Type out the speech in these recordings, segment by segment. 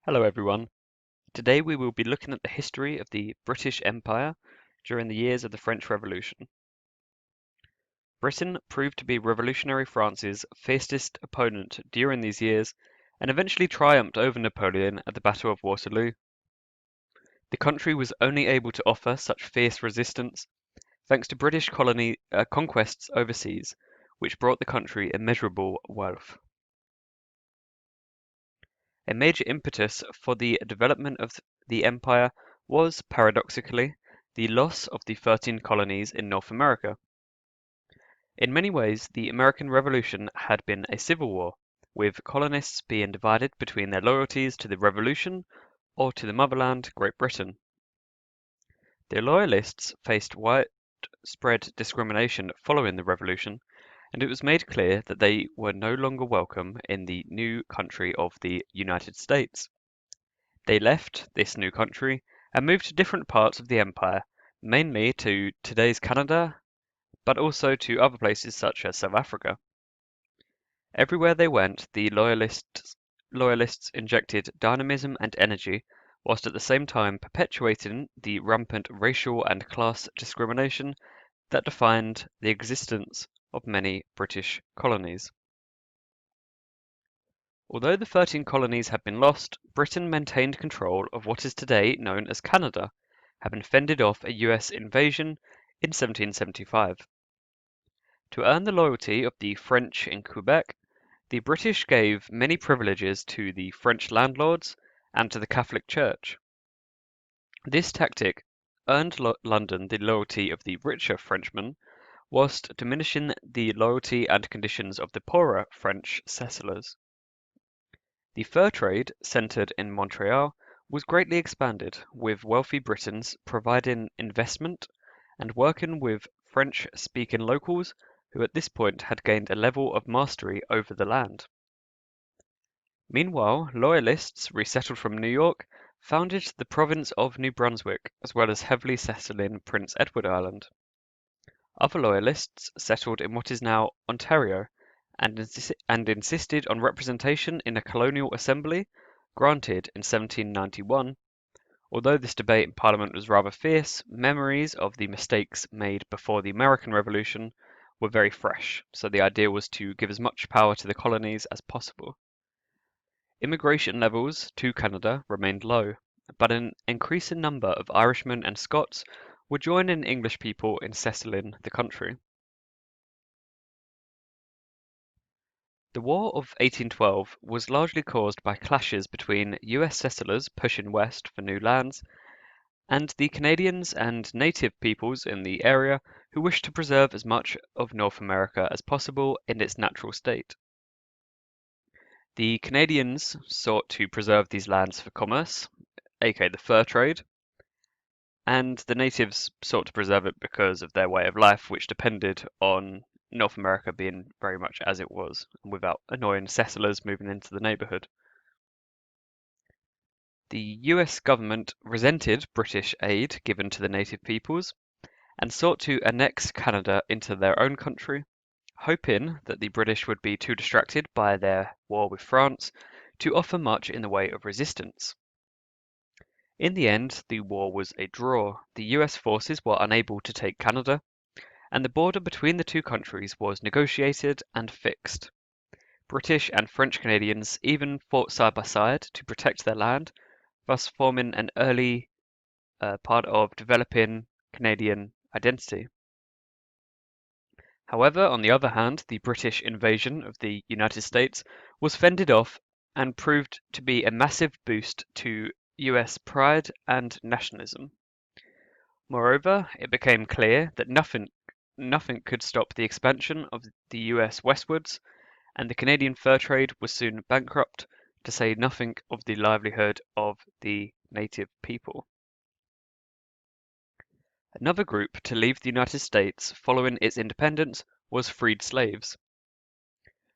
Hello everyone. Today we will be looking at the history of the British Empire during the years of the French Revolution. Britain proved to be revolutionary France's fiercest opponent during these years and eventually triumphed over Napoleon at the Battle of Waterloo. The country was only able to offer such fierce resistance thanks to British colony conquests overseas, which brought the country immeasurable wealth. A major impetus for the development of the empire was, paradoxically, the loss of the 13 colonies in North America. In many ways, the American Revolution had been a civil war, with colonists being divided between their loyalties to the Revolution or to the motherland, Great Britain. The Loyalists faced widespread discrimination following the Revolution, and it was made clear that they were no longer welcome in the new country of the United States. They left this new country and moved to different parts of the empire, mainly to today's Canada, but also to other places such as South Africa. Everywhere they went, the loyalists injected dynamism and energy, whilst at the same time perpetuating the rampant racial and class discrimination that defined the existence of many British colonies. Although the 13 colonies had been lost, Britain maintained control of what is today known as Canada, having fended off a US invasion in 1775. To earn the loyalty of the French in Quebec, the British gave many privileges to the French landlords and to the Catholic Church. This tactic earned London the loyalty of the richer Frenchmen, whilst diminishing the loyalty and conditions of the poorer French settlers. The fur trade, centered in Montreal, was greatly expanded, with wealthy Britons providing investment and working with French-speaking locals who at this point had gained a level of mastery over the land. Meanwhile, Loyalists resettled from New York founded the province of New Brunswick, as well as heavily settling Prince Edward Island. Other Loyalists settled in what is now Ontario and insisted on representation in a colonial assembly, granted in 1791. Although this debate in Parliament was rather fierce, memories of the mistakes made before the American Revolution were very fresh, so the idea was to give as much power to the colonies as possible. Immigration levels to Canada remained low, but an increasing number of Irishmen and Scots were joining English people in settling the country. The War of 1812 was largely caused by clashes between US settlers pushing west for new lands and the Canadians and native peoples in the area who wished to preserve as much of North America as possible in its natural state. The Canadians sought to preserve these lands for commerce, aka the fur trade, and the natives sought to preserve it because of their way of life, which depended on North America being very much as it was, without annoying settlers moving into the neighborhood. The US government resented British aid given to the native peoples and sought to annex Canada into their own country, hoping that the British would be too distracted by their war with France to offer much in the way of resistance. In the end, the war was a draw. The US forces were unable to take Canada, and the border between the two countries was negotiated and fixed. British and French Canadians even fought side by side to protect their land, thus forming an early part of developing Canadian identity. However, on the other hand, the British invasion of the United States was fended off and proved to be a massive boost to US pride and nationalism. Moreover, it became clear that nothing could stop the expansion of the US westwards, and the Canadian fur trade was soon bankrupt, to say nothing of the livelihood of the native people. Another group to leave the United States following its independence was freed slaves.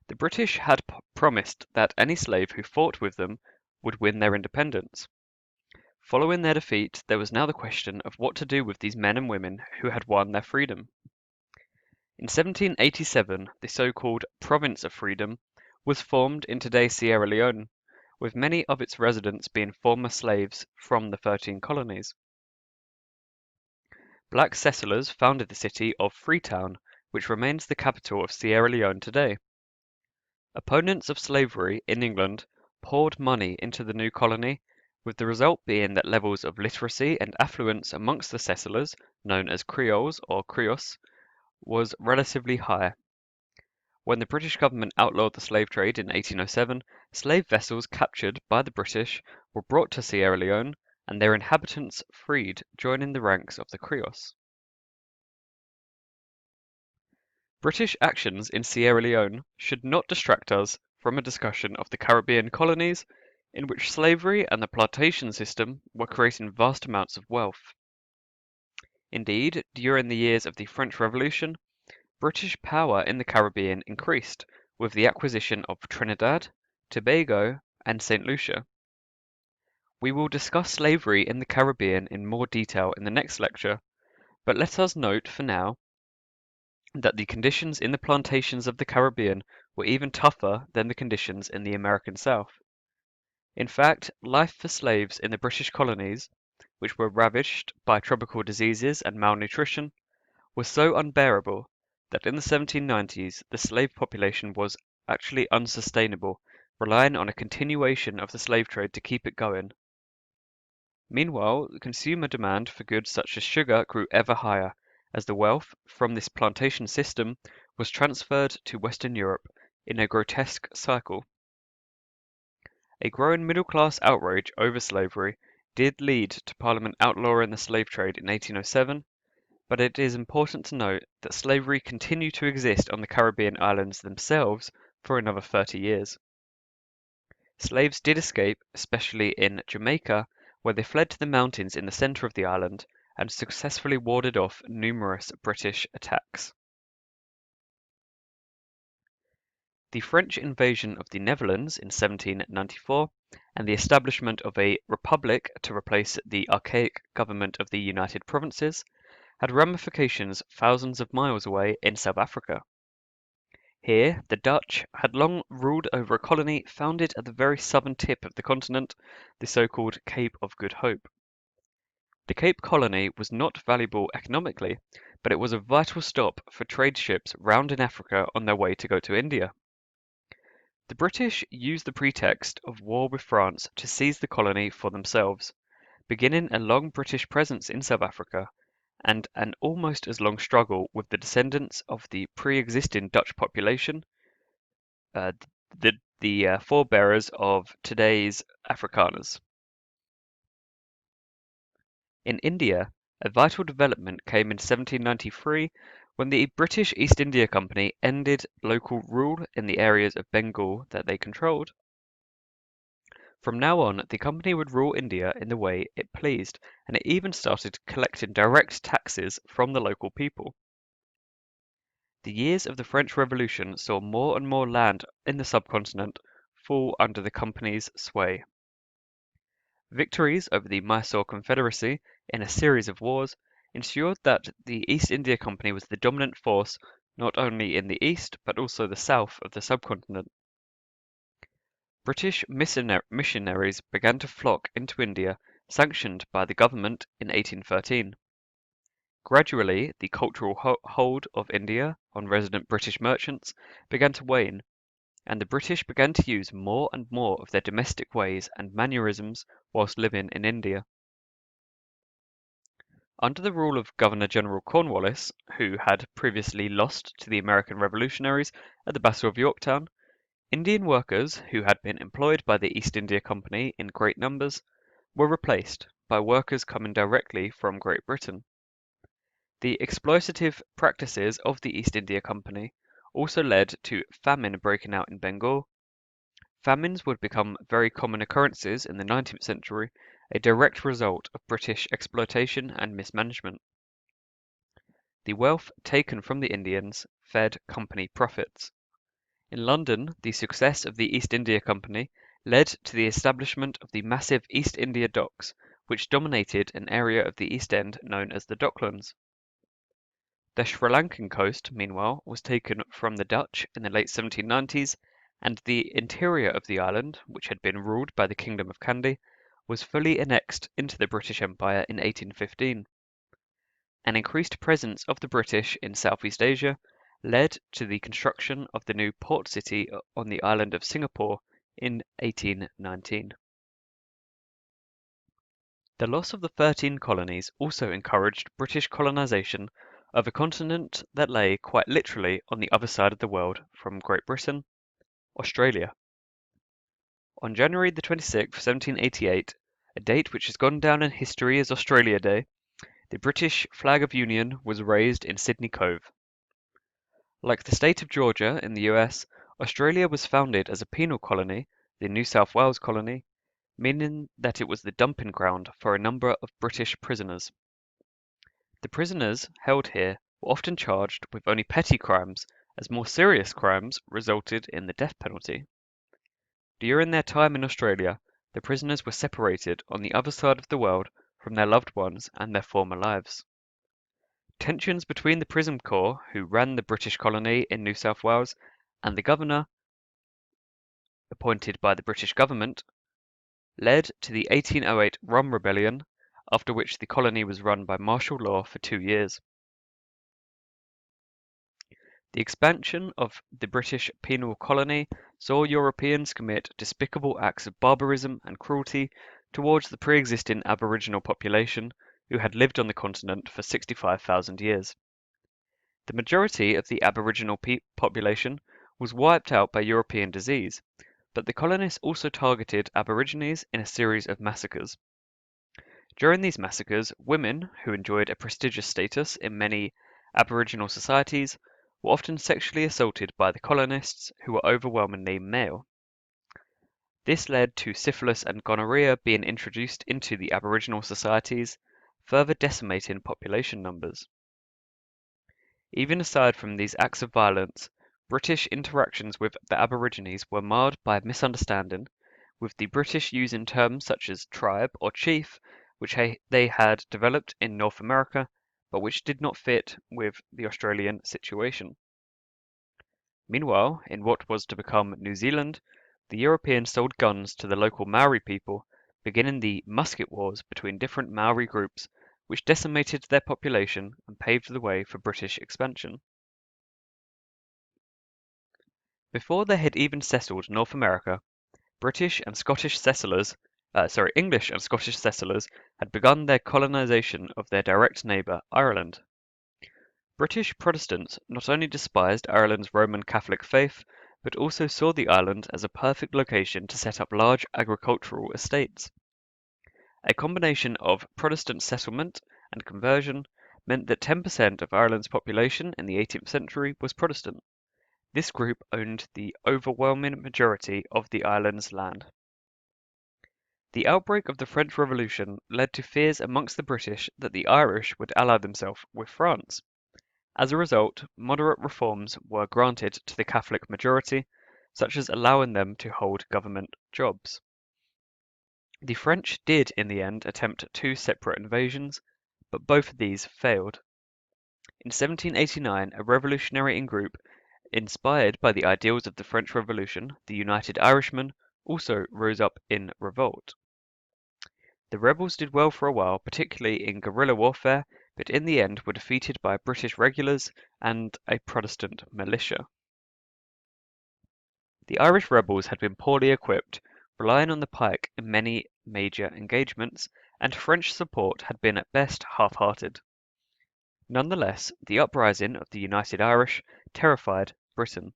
The British had promised that any slave who fought with them would win their independence. Following their defeat, there was now the question of what to do with these men and women who had won their freedom. In 1787, the so-called Province of Freedom was formed in today's Sierra Leone, with many of its residents being former slaves from the 13 colonies. Black settlers founded the city of Freetown, which remains the capital of Sierra Leone today. Opponents of slavery in England poured money into the new colony, with the result being that levels of literacy and affluence amongst the settlers, known as Creoles or Creos, was relatively high. When the British government outlawed the slave trade in 1807, slave vessels captured by the British were brought to Sierra Leone and their inhabitants freed, joining the ranks of the Creos. British actions in Sierra Leone should not distract us from a discussion of the Caribbean colonies, in which slavery and the plantation system were creating vast amounts of wealth. Indeed, during the years of the French Revolution, British power in the Caribbean increased with the acquisition of Trinidad, Tobago, and St. Lucia. We will discuss slavery in the Caribbean in more detail in the next lecture, but let us note for now that the conditions in the plantations of the Caribbean were even tougher than the conditions in the American South. In fact, life for slaves in the British colonies, which were ravaged by tropical diseases and malnutrition, was so unbearable that in the 1790s the slave population was actually unsustainable, relying on a continuation of the slave trade to keep it going. Meanwhile, consumer demand for goods such as sugar grew ever higher, as the wealth from this plantation system was transferred to Western Europe in a grotesque cycle. A growing middle-class outrage over slavery did lead to Parliament outlawing the slave trade in 1807, but it is important to note that slavery continued to exist on the Caribbean islands themselves for another 30 years. Slaves did escape, especially in Jamaica, where they fled to the mountains in the center of the island and successfully warded off numerous British attacks. The French invasion of the Netherlands in 1794 and the establishment of a republic to replace the archaic government of the United Provinces had ramifications thousands of miles away in South Africa. Here, the Dutch had long ruled over a colony founded at the very southern tip of the continent, the so-called Cape of Good Hope. The Cape Colony was not valuable economically, but it was a vital stop for trade ships rounding Africa on their way to go to India. The British used the pretext of war with France to seize the colony for themselves, beginning a long British presence in South Africa and an almost as long struggle with the descendants of the pre-existing Dutch population, uh, the forebearers of today's Afrikaners. In India, a vital development came in 1793 when the British East India Company ended local rule in the areas of Bengal that they controlled. From now on, the company would rule India in the way it pleased, and it even started collecting direct taxes from the local people. The years of the French Revolution saw more and more land in the subcontinent fall under the company's sway. Victories over the Mysore Confederacy in a series of wars ensured that the East India Company was the dominant force not only in the east but also the south of the subcontinent. British missionaries began to flock into India, sanctioned by the government in 1813. Gradually, the cultural hold of India on resident British merchants began to wane, and the British began to use more and more of their domestic ways and mannerisms whilst living in India. Under the rule of Governor-General Cornwallis, who had previously lost to the American revolutionaries at the Battle of Yorktown, Indian workers who had been employed by the East India Company in great numbers were replaced by workers coming directly from Great Britain. The exploitative practices of the East India Company also led to famine breaking out in Bengal. Famines would become very common occurrences in the 19th century, a direct result of British exploitation and mismanagement. The wealth taken from the Indians fed company profits. In London, the success of the East India Company led to the establishment of the massive East India Docks, which dominated an area of the East End known as the Docklands. The Sri Lankan coast, meanwhile, was taken from the Dutch in the late 1790s, and the interior of the island, which had been ruled by the Kingdom of Kandy, was fully annexed into the British Empire in 1815. An increased presence of the British in Southeast Asia led to the construction of the new port city on the island of Singapore in 1819. The loss of the 13 colonies also encouraged British colonization of a continent that lay quite literally on the other side of the world from Great Britain, Australia. On January the 26th, 1788, a date which has gone down in history as Australia Day, the British flag of union was raised in Sydney Cove. Like the state of Georgia in the US, Australia was founded as a penal colony, the New South Wales colony, meaning that it was the dumping ground for a number of British prisoners. The prisoners held here were often charged with only petty crimes, as more serious crimes resulted in the death penalty. During their time in Australia, the prisoners were separated on the other side of the world from their loved ones and their former lives. Tensions between the prison corps, who ran the British colony in New South Wales, and the governor, appointed by the British government, led to the 1808 Rum Rebellion, after which the colony was run by martial law for 2 years. The expansion of the British penal colony saw Europeans commit despicable acts of barbarism and cruelty towards the pre-existing Aboriginal population who had lived on the continent for 65,000 years. The majority of the Aboriginal population was wiped out by European disease, but the colonists also targeted Aborigines in a series of massacres. During these massacres, women, who enjoyed a prestigious status in many Aboriginal societies, were often sexually assaulted by the colonists, who were overwhelmingly male. This led to syphilis and gonorrhea being introduced into the Aboriginal societies, further decimating population numbers. Even aside from these acts of violence, British interactions with the Aborigines were marred by misunderstanding, with the British using terms such as tribe or chief, which they had developed in North America, but which did not fit with the Australian situation. Meanwhile, in what was to become New Zealand, the Europeans sold guns to the local Maori people, beginning the musket wars between different Maori groups, which decimated their population and paved the way for British expansion. Before they had even settled North America, English and Scottish settlers had begun their colonization of their direct neighbour, Ireland. British Protestants not only despised Ireland's Roman Catholic faith, but also saw the island as a perfect location to set up large agricultural estates. A combination of Protestant settlement and conversion meant that 10% of Ireland's population in the 18th century was Protestant. This group owned the overwhelming majority of the island's land. The outbreak of the French Revolution led to fears amongst the British that the Irish would ally themselves with France. As a result, moderate reforms were granted to the Catholic majority, such as allowing them to hold government jobs. The French did in the end attempt 2 separate invasions, but both of these failed. In 1789, a revolutionary group, inspired by the ideals of the French Revolution, the United Irishmen, also rose up in revolt. The rebels did well for a while, particularly in guerrilla warfare, but in the end were defeated by British regulars and a Protestant militia. The Irish rebels had been poorly equipped, relying on the pike in many major engagements, and French support had been at best half-hearted. Nonetheless, the uprising of the United Irish terrified Britain.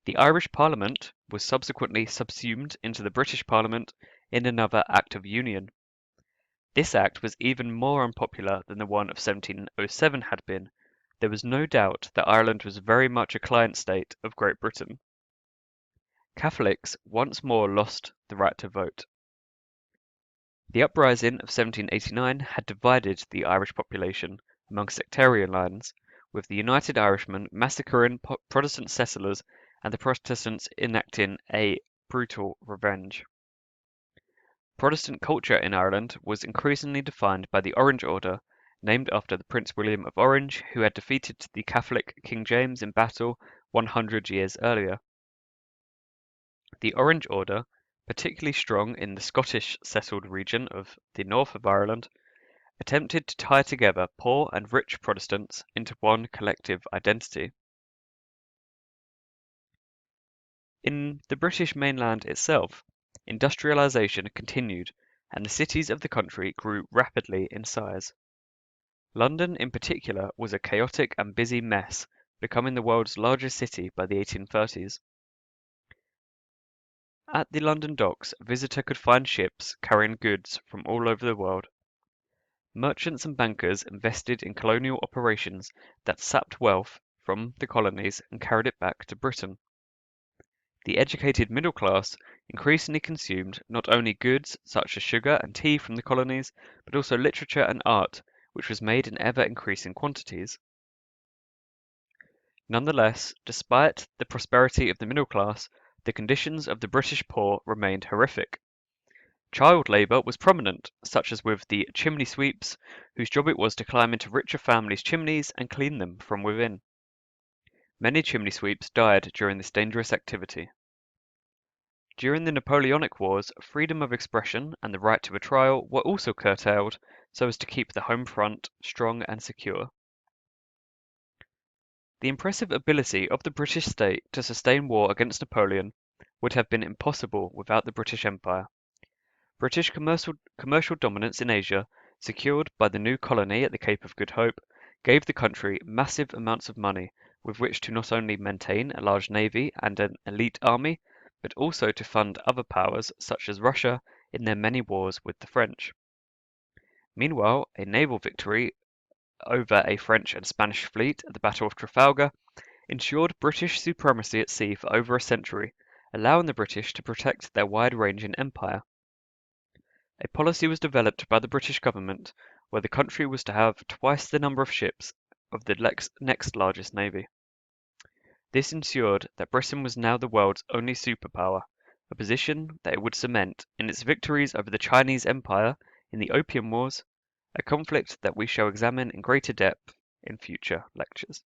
The Irish Parliament was subsequently subsumed into the British Parliament in another Act of Union. This act was even more unpopular than the one of 1707 had been. There was no doubt that Ireland was very much a client state of Great Britain. Catholics once more lost the right to vote. The uprising of 1789 had divided the Irish population among sectarian lines, with the United Irishmen massacring Protestant settlers and the Protestants enacting a brutal revenge. Protestant culture in Ireland was increasingly defined by the Orange Order, named after the Prince William of Orange, who had defeated the Catholic King James in battle 100 years earlier. The Orange Order, particularly strong in the Scottish settled region of the north of Ireland, attempted to tie together poor and rich Protestants into one collective identity. In the British mainland itself, industrialisation continued and the cities of the country grew rapidly in size. London in particular was a chaotic and busy mess, becoming the world's largest city by the 1830s. At the London docks, a visitor could find ships carrying goods from all over the world. Merchants and bankers invested in colonial operations that sapped wealth from the colonies and carried it back to Britain. The educated middle class increasingly consumed not only goods such as sugar and tea from the colonies, but also literature and art, which was made in ever-increasing quantities. Nonetheless, despite the prosperity of the middle class, the conditions of the British poor remained horrific. Child labour was prominent, such as with the chimney sweeps, whose job it was to climb into richer families' chimneys and clean them from within. Many chimney sweeps died during this dangerous activity. During the Napoleonic Wars, freedom of expression and the right to a trial were also curtailed so as to keep the home front strong and secure. The impressive ability of the British state to sustain war against Napoleon would have been impossible without the British Empire. British commercial dominance in Asia, secured by the new colony at the Cape of Good Hope, gave the country massive amounts of money with which to not only maintain a large navy and an elite army, but also to fund other powers such as Russia in their many wars with the French. Meanwhile, a naval victory over a French and Spanish fleet at the Battle of Trafalgar ensured British supremacy at sea for over a century, allowing the British to protect their wide-ranging empire. A policy was developed by the British government where the country was to have twice the number of ships of the next largest navy. This ensured that Britain was now the world's only superpower, a position that it would cement in its victories over the Chinese Empire in the Opium Wars, a conflict that we shall examine in greater depth in future lectures.